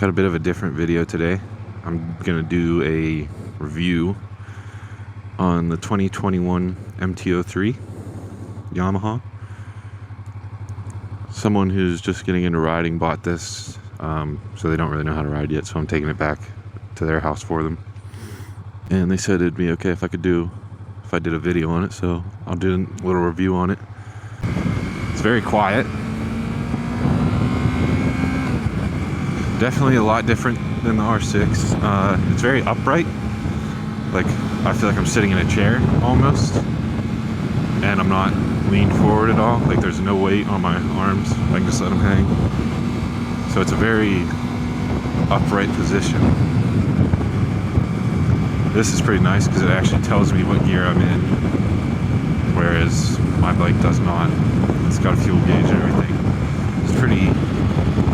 Got a bit of a different video today. I'm gonna do a review on the 2021 MT03 Yamaha. Someone who's just getting into riding bought this, so they don't really know how to ride yet, so I'm taking it back to their house for them. And they said it'd be okay if I did a video on it, so I'll do a little review on it. It's very quiet. Definitely a lot different than the R6. It's very upright. Like, I feel like I'm sitting in a chair almost, and I'm not leaned forward at all. Like, there's no weight on my arms. I can just let them hang. So it's a very upright position. This is pretty nice because it actually tells me what gear I'm in, whereas my bike does not. It's got a fuel gauge and everything. It's pretty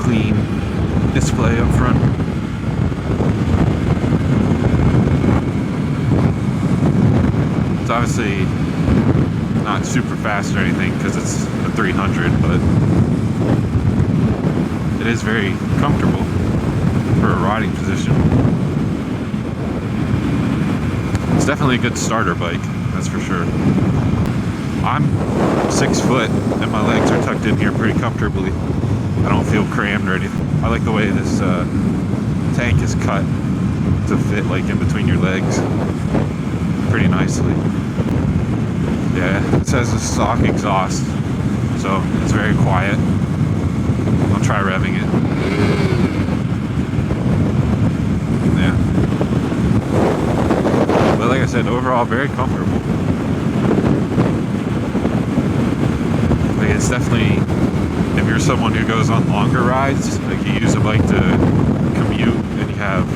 clean display up front. It's obviously not super fast or anything because it's a 300, but it is very comfortable for a riding position. It's definitely a good starter bike, that's for sure. I'm 6 foot and my legs are tucked in here pretty comfortably. I don't feel crammed or anything. I like the way this tank is cut to fit like in between your legs pretty nicely. Yeah, it says a stock exhaust, so it's very quiet. I'll try revving it. Yeah. But like I said, overall very comfortable. Like, it's definitely, if you're someone who goes on longer rides, like you use a bike to commute and you have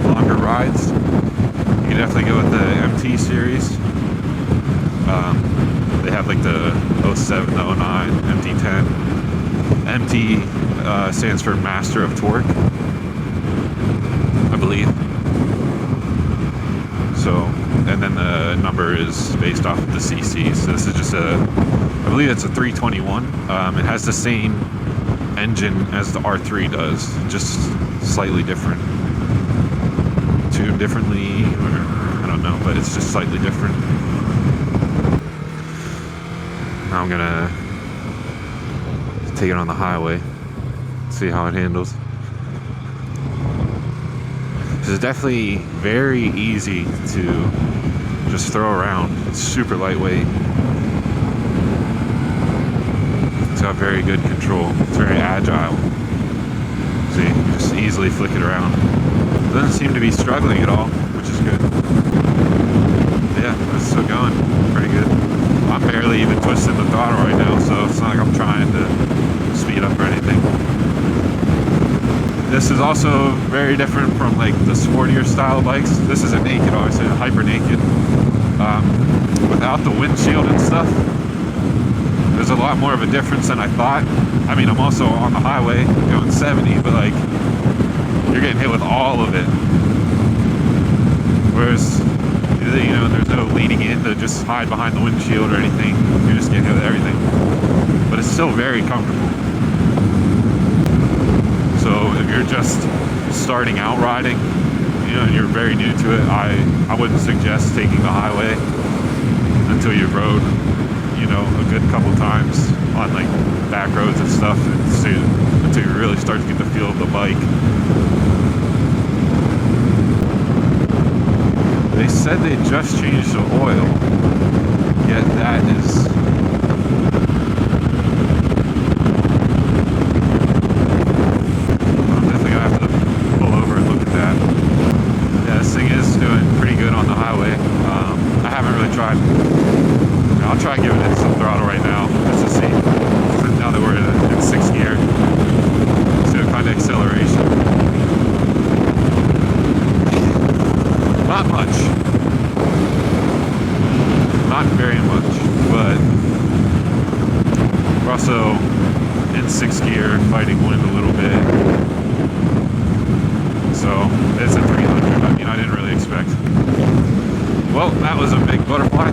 longer rides, you can definitely go with the MT series. They have like the 07, the 09, MT10. MT stands for Master of Torque, I believe. So, and then the number is based off of the CC. So this is just I believe it's a 321. It has the same engine as the R3 does, just slightly different. Tuned differently, or I don't know, but it's just slightly different. Now I'm gonna take it on the highway, see how it handles. This is definitely very easy to just throw around. It's super lightweight. It's got very good control. It's very agile. See, just easily flick it around. Doesn't seem to be struggling at all, which is good. Yeah, it's still going pretty good. I'm barely even twisting the throttle right now, so it's not like I'm trying to speed up or anything. This is also very different from like the sportier style bikes. This is a naked, obviously, a hyper naked. Without the windshield and stuff, there's a lot more of a difference than I thought. I mean, I'm also on the highway going 70, but like, you're getting hit with all of it. Whereas, you know, there's no leaning in to just hide behind the windshield or anything. You're just getting hit with everything. But it's still very comfortable. So if you're just starting out riding, you know, and you're very new to it, I wouldn't suggest taking the highway until you rode, you know, a good couple times on like back roads and stuff, until you really start to get the feel of the bike. They said they just changed the oil, yet that is I'm definitely gonna have to pull over and look at that. Yeah, this thing is doing pretty good on the highway. I haven't really tried. I'll try giving it some throttle right now just to see. Now that we're in 6th gear, see what kind of acceleration. Not much. Not very much, but we're also in 6th gear, fighting wind a little bit. So it's a 300. I mean, I didn't really expect. Well, that was a big butterfly.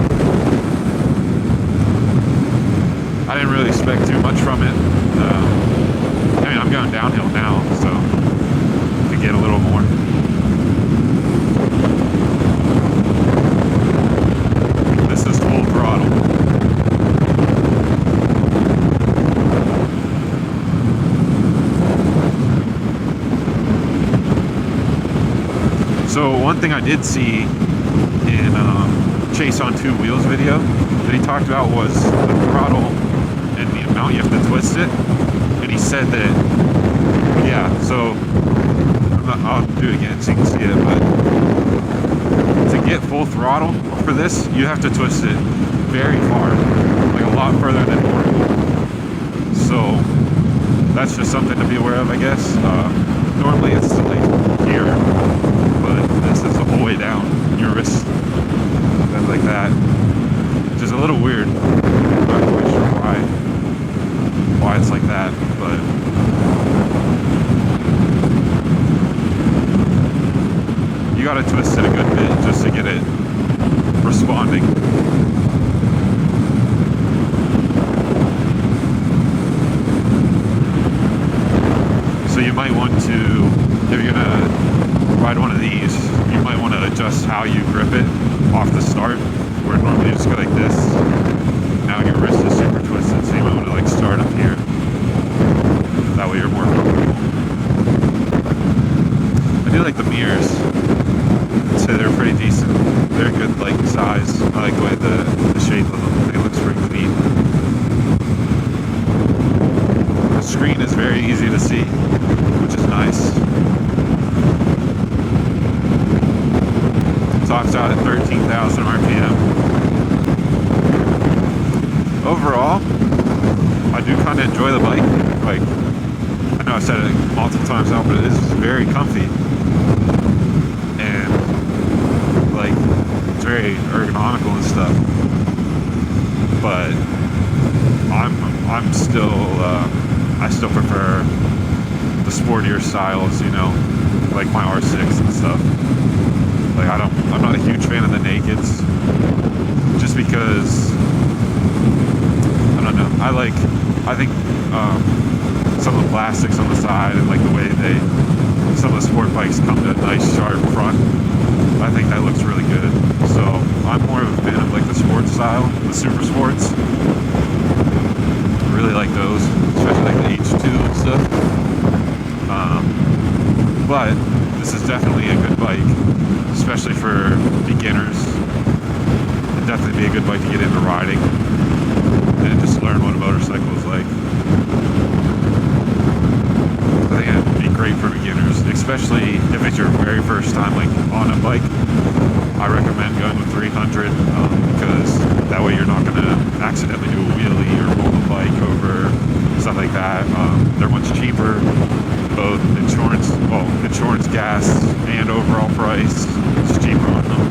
I didn't really expect too much from it. I mean, I'm going downhill now, so if you So one thing I did see in Chase on Two Wheels video that he talked about was the throttle and the amount you have to twist it. And he said that, yeah, so I'll do it again so you can see it, but to get full throttle for this, you have to twist it very far, like a lot further than normal. So that's just something to be aware of, I guess. Normally it's like here, but this is the whole way down your wrist, and like that, which is a little weird. I'm not quite sure why it's like that, but you gotta twist it a good bit just to get it responding. So you might want to, if you're gonna ride one of these, you might want to adjust how you grip it off the start, where normally you just go like this. Now your wrist is super twisted, so you might want to like start up here. That way you're more comfortable. I do like the mirrors. I'd say they're pretty decent. They're good like size. I like the way the shape of them. They look pretty clean. The screen is very easy to see, which is nice. Tops out at 13,000 RPM. Overall, I do kind of enjoy the bike. Like, I know I've said it multiple times now, but it is very comfy. And, like, it's very ergonomical and stuff. But I'm still, I still prefer the sportier styles, you know, like my R6 and stuff. Like I'm not a huge fan of the nakeds, just because I don't know. I think some of the plastics on the side and like the way some of the sport bikes come to a nice sharp front. I think that looks really good. So I'm more of a fan of like the sports style, the super sports. I really like those, especially like the H2 and stuff. But this is definitely a good bike, especially for beginners. It'd definitely be a good bike to get into riding and just learn what a motorcycle is like. I think it'd be great for beginners, especially if it's your very first time like on a bike. I recommend going with 300 because that way you're not going to accidentally do a wheelie or roll the bike over, stuff like that. They're much cheaper. Both insurance, gas, and overall price is cheaper on them.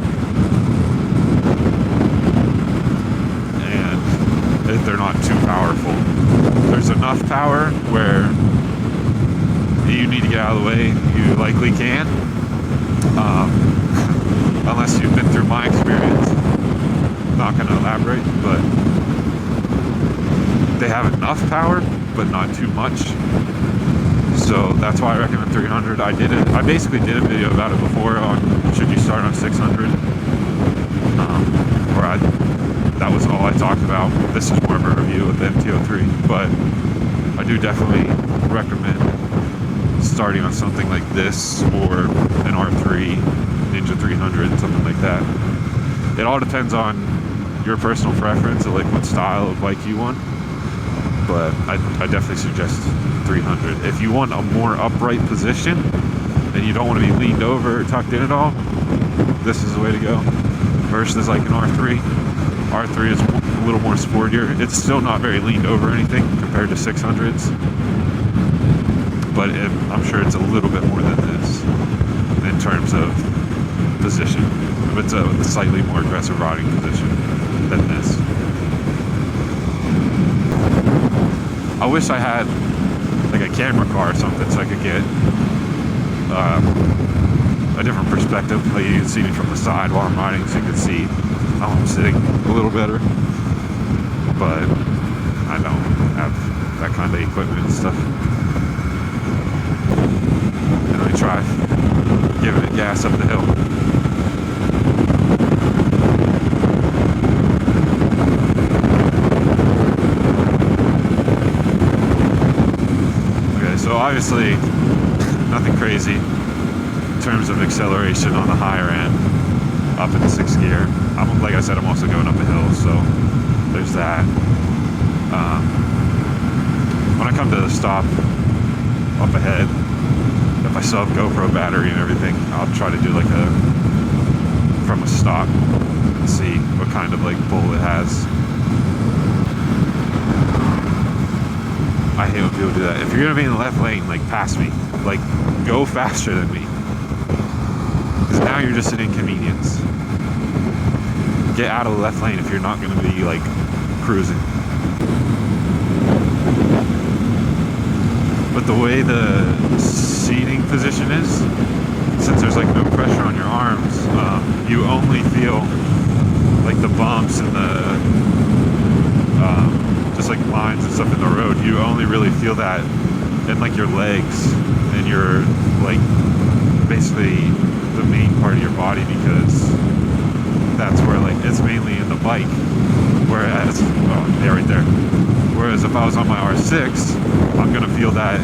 And they're not too powerful. There's enough power where you need to get out of the way. You likely can, unless you've been through my experience. I'm not going to elaborate, but they have enough power, but not too much. So that's why I recommend 300. I basically did a video about it before on should you start on 600, that was all I talked about. This is more of a review of the MT03, but I do definitely recommend starting on something like this or an R3, Ninja 300, something like that. It all depends on your personal preference of like what style of bike you want. But I definitely suggest 300. If you want a more upright position and you don't want to be leaned over or tucked in at all, this is the way to go. Versus like an R3. R3 is a little more sportier. It's still not very leaned over or anything compared to 600s. But I'm sure it's a little bit more than this in terms of position. It's a slightly more aggressive riding position than this. I wish I had like a camera car or something so I could get a different perspective. Like you can see me from the side while I'm riding, so you can see how I'm sitting a little better. But I don't have that kind of equipment and stuff. And I try giving it gas up the hill. So obviously, nothing crazy. in terms of acceleration on the higher end, up in 6th gear. Like I said, I'm also going up a hill, so there's that. When I come to the stop up ahead, if I still have GoPro battery and everything, I'll try to do like from a stop and see what kind of like pull it has. I hate when people do that. If you're gonna be in the left lane, like pass me, like go faster than me, because now you're just an inconvenience. Get out of the left lane if you're not gonna be like cruising. But the way the seating position is, since there's like no pressure on your arms, you only feel like the bumps and the just like lines and stuff in the road. You only really feel that in like your legs and your like basically the main part of your body, because that's where like it's mainly in the bike. Whereas, oh yeah, right there. Whereas if I was on my R6, I'm gonna feel that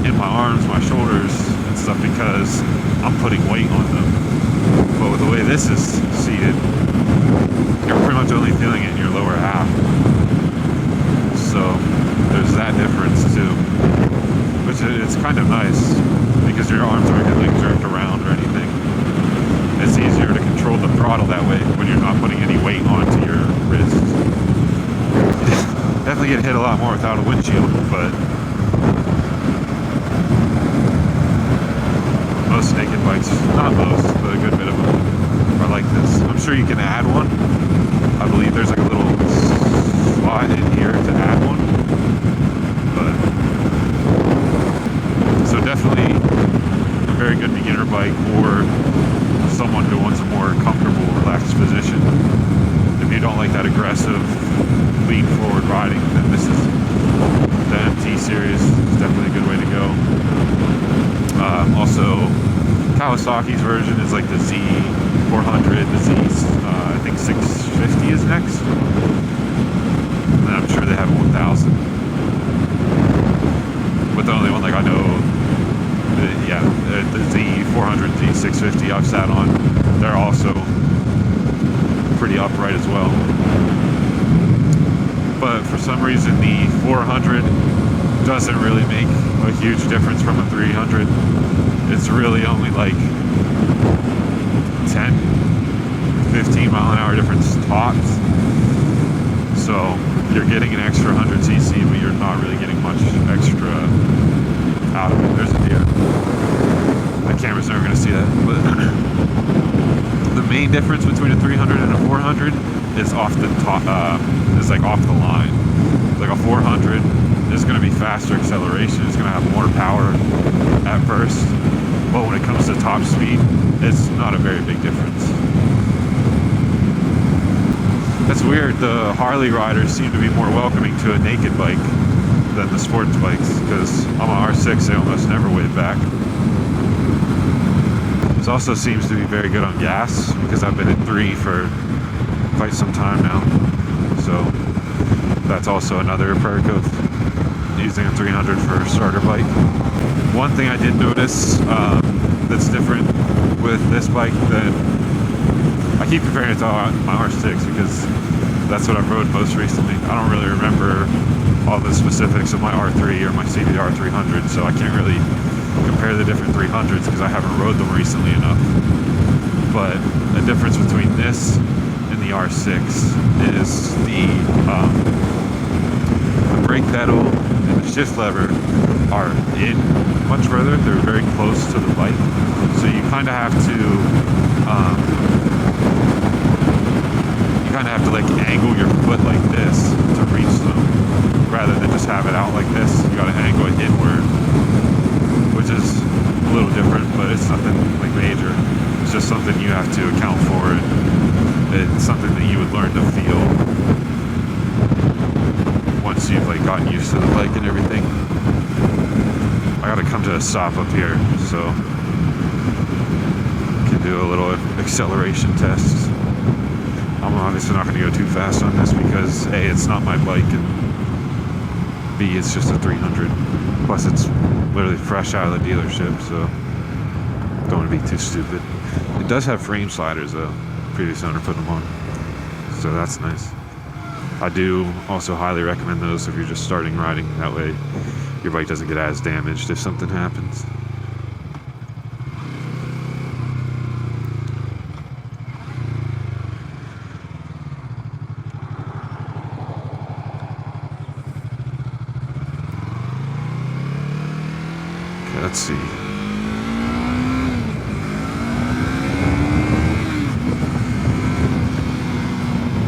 in my arms, my shoulders and stuff, because I'm putting weight on them. But with the way this is seated, you're pretty much only feeling it in your lower half. So there's that difference too, which it's kind of nice because your arms aren't getting jerked around or anything. It's easier to control the throttle that way when you're not putting any weight onto your wrist. Definitely get hit a lot more without a windshield, but most naked bikes, not most, but a good bit of them are like this. I'm sure you can add one. I believe there's like a little slot in here to add one. But so definitely a very good beginner bike, or someone who wants a more comfortable, relaxed position. If you don't like that aggressive lean forward riding, then this is the MT series. It's definitely a good way to go. Also, Kawasaki's version is like the Z400, the Z, I think 650 is next. And I'm sure they have a 1000. But the only one like I know, the Z400, Z650 I've sat on, they're also pretty upright as well. But for some reason the 400 doesn't really make a huge difference from a 300. It's really only like 10, 15 mile an hour difference tops. So you're getting an extra 100cc, but you're not really getting much extra out of it. There's a deer. My camera's never going to see that. But the main difference between a 300 and a 400 is off the top, is like off the line. Like a 400 is going to be faster acceleration. It's going to have more power at first. But when it comes to top speed, it's not a very big difference. That's weird. The Harley riders seem to be more welcoming to a naked bike than the sports bikes, because on my R6 they almost never wave back. This also seems to be very good on gas, because I've been at 3 for quite some time now. So that's also another perk of using a 300 for a starter bike. One thing I did notice that's different with this bike than I keep comparing it to my R6 because that's what I've rode most recently. I don't really remember all the specifics of my R3 or my CBR 300, so I can't really compare the different 300s because I haven't rode them recently enough. But the difference between this and the R6 is the brake pedal and the shift lever are in much further. They're very close to the bike, so you kind of have to like angle your foot like this to reach them, rather than just have it out like this. You got to angle it inward, which is a little different, but it's nothing like major. It's just something you have to account for, and it's something that you would learn to feel once you've like gotten used to the bike and everything. I gotta come to a stop up here, so I can do a little acceleration test. I'm obviously not going to go too fast on this because A, it's not my bike, and B, it's just a 300. Plus, it's literally fresh out of the dealership, so don't want to be too stupid. It does have frame sliders though. Previous owner put them on, so that's nice. I do also highly recommend those if you're just starting riding. That way your bike doesn't get as damaged if something happens. Okay, let's see.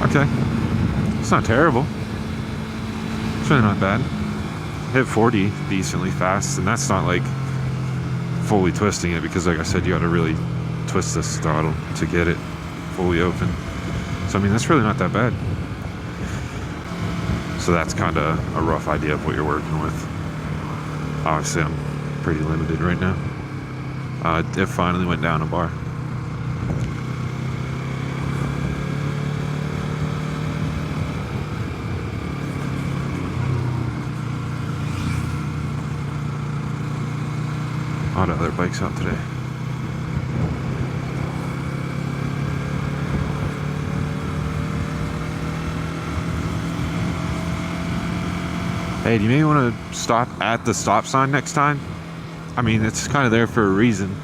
Okay, it's not terrible. It's really not bad. Hit 40 decently fast, and that's not like fully twisting it, because like I said, you got to really twist this throttle to get it fully open. So I mean, that's really not that bad. So that's kind of a rough idea of what you're working with. Obviously I'm pretty limited right now. It finally went down a bar. A lot of other bikes out today. Hey, do you maybe want to stop at the stop sign next time? I mean, it's kind of there for a reason.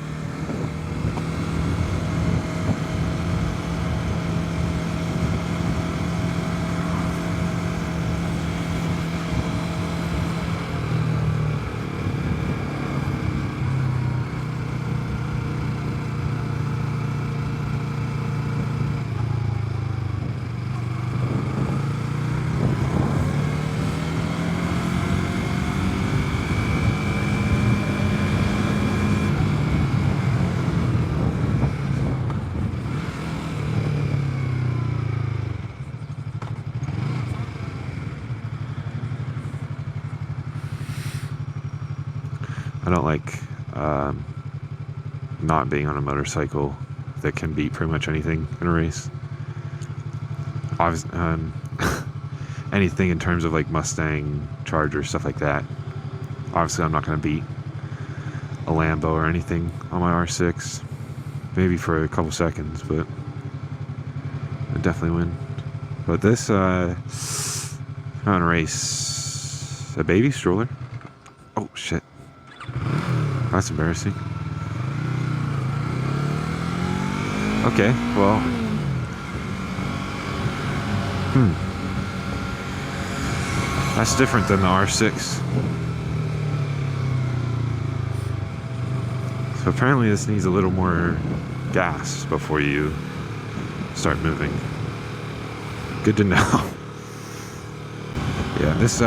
I don't like not being on a motorcycle that can beat pretty much anything in a race. Obviously, anything in terms of like Mustang, Charger, stuff like that. Obviously, I'm not going to beat a Lambo or anything on my R6. Maybe for a couple seconds, but I'd definitely win. But this, on a race, a baby stroller. Oh shit. That's embarrassing. Okay, well. That's different than the R6. So apparently this needs a little more gas before you start moving. Good to know. Yeah, this,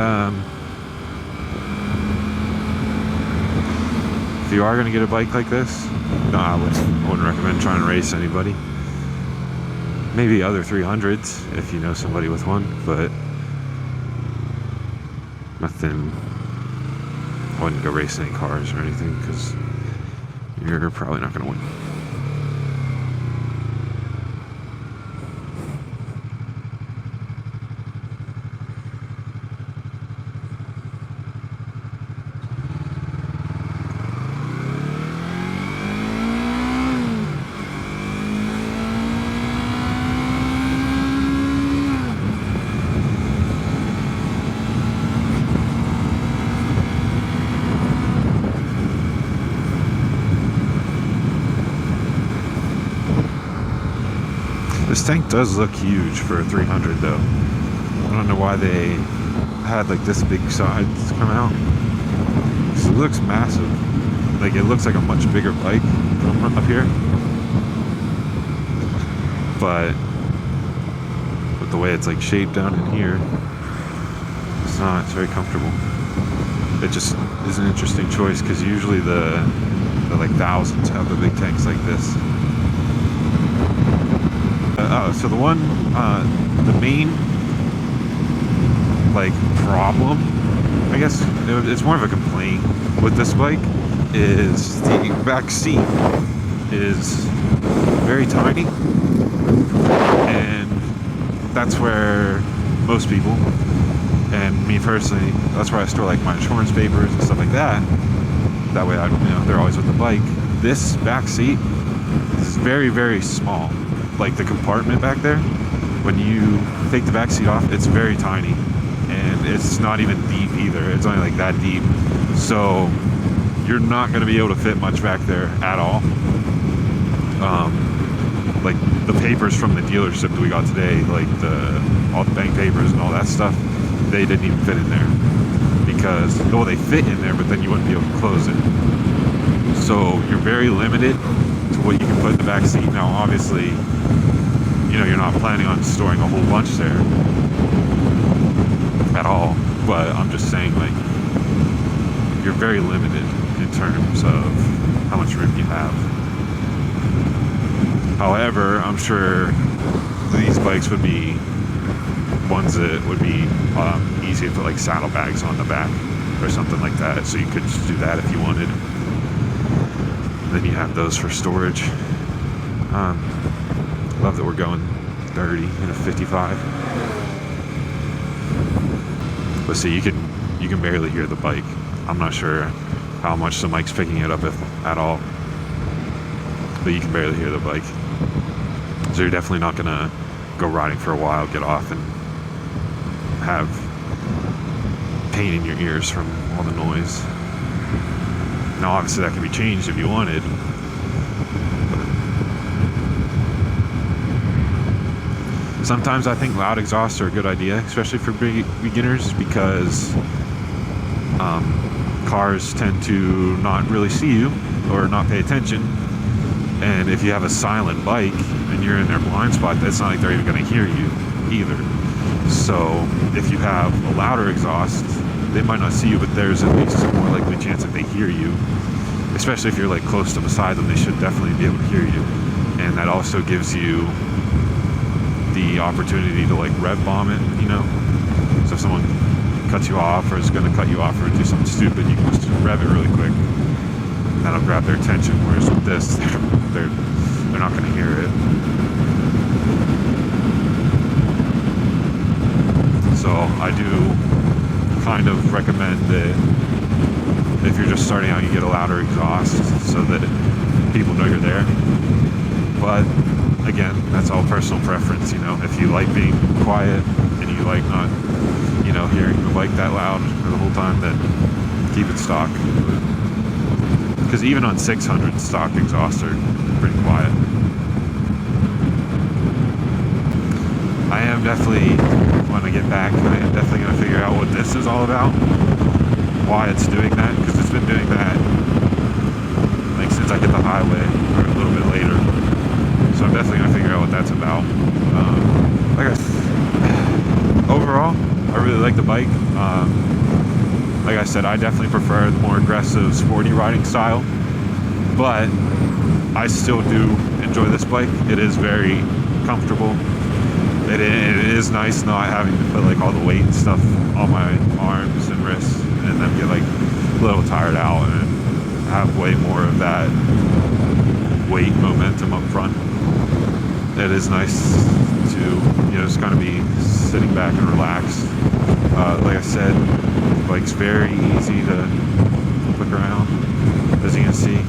if you are going to get a bike like this, no, I wouldn't recommend trying to race anybody. Maybe other 300s if you know somebody with one, but nothing. I wouldn't go race any cars or anything, because you're probably not going to win. This tank does look huge for a 300 though. I don't know why they had like this big sides come out. So it looks massive. Like it looks like a much bigger bike from up here. But with the way it's like shaped down in here, it's not, it's very comfortable. It just is an interesting choice, because usually the like thousands have the big tanks like this. So the one, the main, like, problem, I guess, it's more of a complaint with this bike, is the back seat is very tiny, and that's where most people, and me personally, that's where I store, like, my insurance papers and stuff like that. That way, they're always with the bike. this back seat is very, very small. Like the compartment back there, when you take the back seat off, it's very tiny, and it's not even deep either. It's only like that deep, so you're not going to be able to fit much back there at all. Like the papers from the dealership that we got today, like all the bank papers and all that stuff, they didn't even fit in there because, well, they fit in there, but then you wouldn't be able to close it. So you're very limited to what you can put in the back seat. Now, obviously, you know, you're not planning on storing a whole bunch there at all, but I'm just saying, like, you're very limited in terms of how much room you have. However, I'm sure these bikes would be ones that would be easy to put like saddlebags on the back or something like that, so you could just do that if you wanted. Then you have those for storage. Love that we're going 30 in a 55. But see, you can barely hear the bike. I'm not sure how much the mic's picking it up at all, but you can barely hear the bike. So you're definitely not gonna go riding for a while, get off, and have pain in your ears from all the noise. Now, obviously, that can be changed if you wanted. Sometimes I think loud exhausts are a good idea, especially for beginners, because cars tend to not really see you or not pay attention. And if you have a silent bike and you're in their blind spot, it's not like they're even going to hear you either. So if you have a louder exhaust, they might not see you, but there's at least a more likely chance that they hear you. Especially if you're like close to beside them, they should definitely be able to hear you. And that also gives you the opportunity to like rev bomb it, you know? So if someone cuts you off or is going to cut you off or do something stupid, you can just rev it really quick. That'll grab their attention, whereas with this, they're not going to hear it. So I do kind of recommend that if you're just starting out, you get a louder exhaust so that people know you're there. But again, that's all personal preference, you know. If you like being quiet and you like not, you know, hearing the bike that loud for the whole time, then keep it stock. Because even on 600, stock exhausts are pretty quiet. I am definitely, when I get back, I am definitely going to figure out what this is all about. Why it's doing that, because it's been doing that like since I hit the highway, or a little bit later. So I'm definitely going to figure out what that's about. Like I said, overall, I really like the bike. Like I said, I definitely prefer the more aggressive, sporty riding style, but I still do enjoy this bike. It is very comfortable. It is nice not having to put like all the weight and stuff on my arms and wrists and then get like a little tired out and have way more of that weight momentum up front. It is nice to, you know, just kind of be sitting back and relax. Like I said, the bike's very easy to click around, as you can see.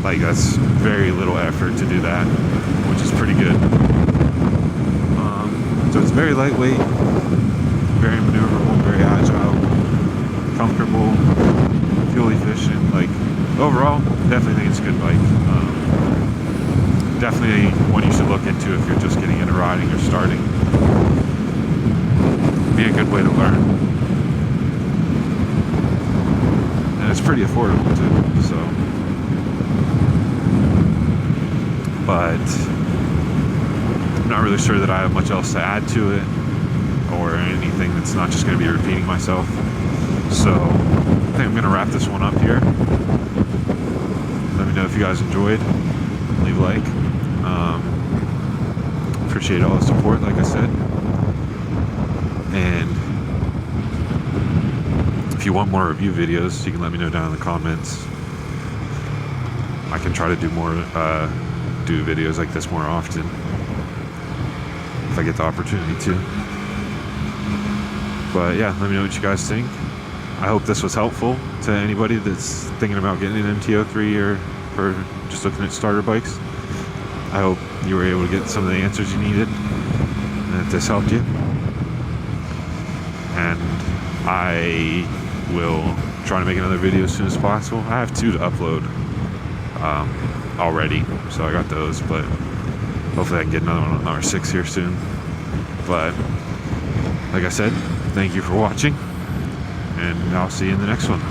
Like, that's very little effort to do that, which is pretty good. So it's very lightweight, very maneuverable, very agile, comfortable, fuel efficient. Like, overall, definitely think it's a good bike. Definitely one you should look into if you're just getting into riding or starting. Be a good way to learn. And it's pretty affordable too, so. But I'm not really sure that I have much else to add to it or anything that's not just going to be repeating myself. So I think I'm going to wrap this one up here. Let me know if you guys enjoyed. Leave a like. Appreciate all the support, like I said. And if you want more review videos, you can let me know down in the comments. I can try to do videos like this more often if I get the opportunity to. But yeah, let me know what you guys think. I hope this was helpful to anybody that's thinking about getting an MT03 or for just looking at starter bikes. I hope you were able to get some of the answers you needed and that this helped you. And I will try to make another video as soon as possible. I have 2 to upload already, so I got those, but hopefully I can get another one on R6 here soon. But like I said, thank you for watching, and I'll see you in the next one.